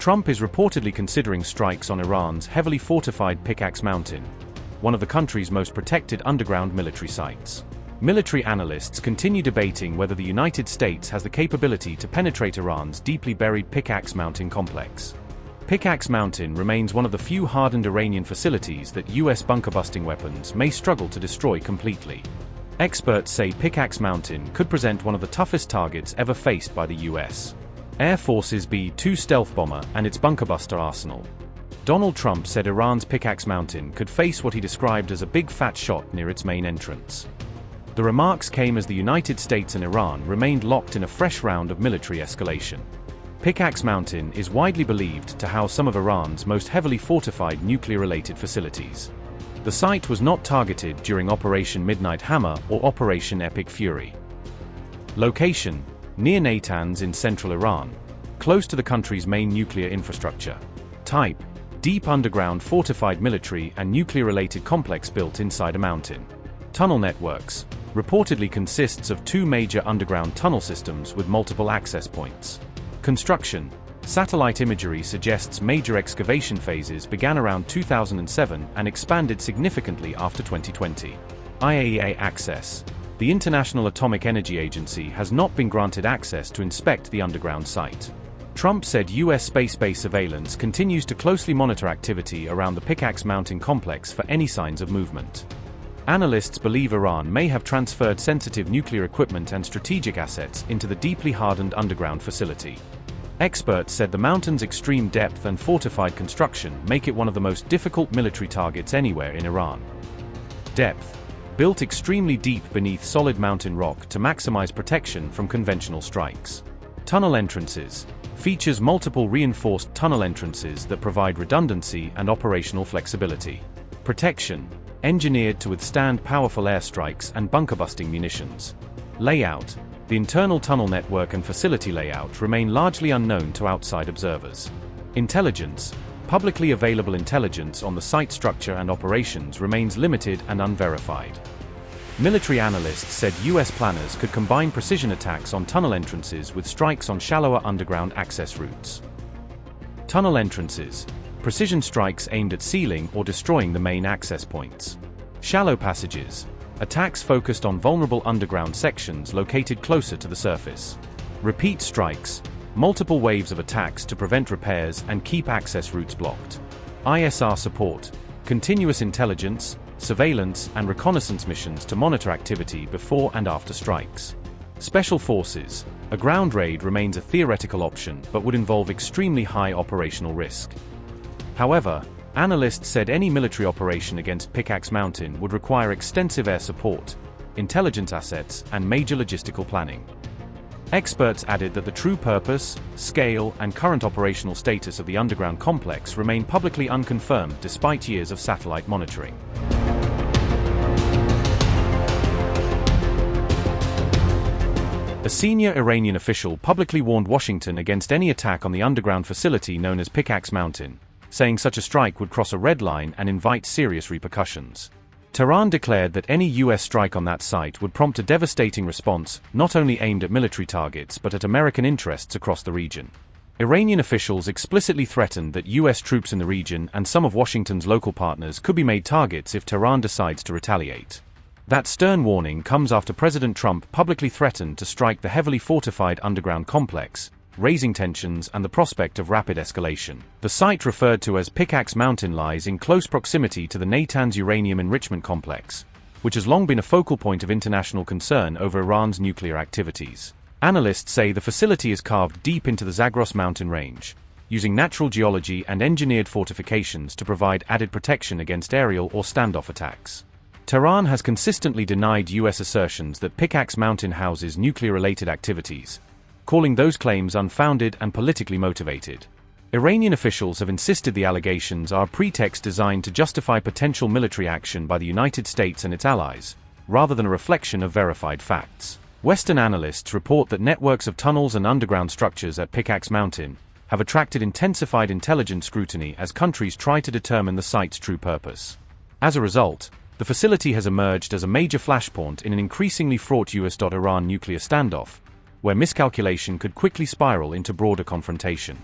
Trump is reportedly considering strikes on Iran's heavily fortified Pickaxe Mountain, one of the country's most protected underground military sites. Military analysts continue debating whether the United States has the capability to penetrate Iran's deeply buried Pickaxe Mountain complex. Pickaxe Mountain remains one of the few hardened Iranian facilities that U.S. bunker-busting weapons may struggle to destroy completely. Experts say Pickaxe Mountain could present one of the toughest targets ever faced by the U.S. Air Force's B-2 stealth bomber and its bunker-buster arsenal. Donald Trump said Iran's Pickaxe Mountain could face what he described as a big fat shot near its main entrance. The remarks came as the United States and Iran remained locked in a fresh round of military escalation. Pickaxe Mountain is widely believed to house some of Iran's most heavily fortified nuclear-related facilities. The site was not targeted during Operation Midnight Hammer or Operation Epic Fury. Location: near Natanz in central Iran, close to the country's main nuclear infrastructure. Type: deep underground fortified military and nuclear-related complex built inside a mountain. Tunnel networks: reportedly consists of two major underground tunnel systems with multiple access points. Construction: satellite imagery suggests major excavation phases began around 2007 and expanded significantly after 2020. IAEA access: the International Atomic Energy Agency has not been granted access to inspect the underground site. Trump said U.S. space-based surveillance continues to closely monitor activity around the Pickaxe Mountain complex for any signs of movement. Analysts believe Iran may have transferred sensitive nuclear equipment and strategic assets into the deeply hardened underground facility. Experts said the mountain's extreme depth and fortified construction make it one of the most difficult military targets anywhere in Iran. Depth: built extremely deep beneath solid mountain rock to maximize protection from conventional strikes. Tunnel entrances: features multiple reinforced tunnel entrances that provide redundancy and operational flexibility. Protection: engineered to withstand powerful airstrikes and bunker-busting munitions. Layout: the internal tunnel network and facility layout remain largely unknown to outside observers. Intelligence: publicly available intelligence on the site structure and operations remains limited and unverified. Military analysts said U.S. planners could combine precision attacks on tunnel entrances with strikes on shallower underground access routes. Tunnel entrances: precision strikes aimed at sealing or destroying the main access points. Shallow passages: attacks focused on vulnerable underground sections located closer to the surface. Repeat strikes: multiple waves of attacks to prevent repairs and keep access routes blocked. ISR support: continuous intelligence, surveillance, and reconnaissance missions to monitor activity before and after strikes. Special forces: a ground raid remains a theoretical option but would involve extremely high operational risk. However, analysts said any military operation against Pickaxe Mountain would require extensive air support, intelligence assets, and major logistical planning. Experts added that the true purpose, scale, and current operational status of the underground complex remain publicly unconfirmed despite years of satellite monitoring. A senior Iranian official publicly warned Washington against any attack on the underground facility known as Pickaxe Mountain, saying such a strike would cross a red line and invite serious repercussions. Tehran declared that any U.S. strike on that site would prompt a devastating response, not only aimed at military targets but at American interests across the region. Iranian officials explicitly threatened that U.S. troops in the region and some of Washington's local partners could be made targets if Tehran decides to retaliate. That stern warning comes after President Trump publicly threatened to strike the heavily fortified underground complex, raising tensions and the prospect of rapid escalation. The site referred to as Pickaxe Mountain lies in close proximity to the Natanz uranium enrichment complex, which has long been a focal point of international concern over Iran's nuclear activities. Analysts say the facility is carved deep into the Zagros mountain range, using natural geology and engineered fortifications to provide added protection against aerial or standoff attacks. Tehran has consistently denied U.S. assertions that Pickaxe Mountain houses nuclear-related activities, calling those claims unfounded and politically motivated. Iranian officials have insisted the allegations are a pretext designed to justify potential military action by the United States and its allies, rather than a reflection of verified facts. Western analysts report that networks of tunnels and underground structures at Pickaxe Mountain have attracted intensified intelligence scrutiny as countries try to determine the site's true purpose. As a result, the facility has emerged as a major flashpoint in an increasingly fraught US-Iran nuclear standoff, where miscalculation could quickly spiral into broader confrontation.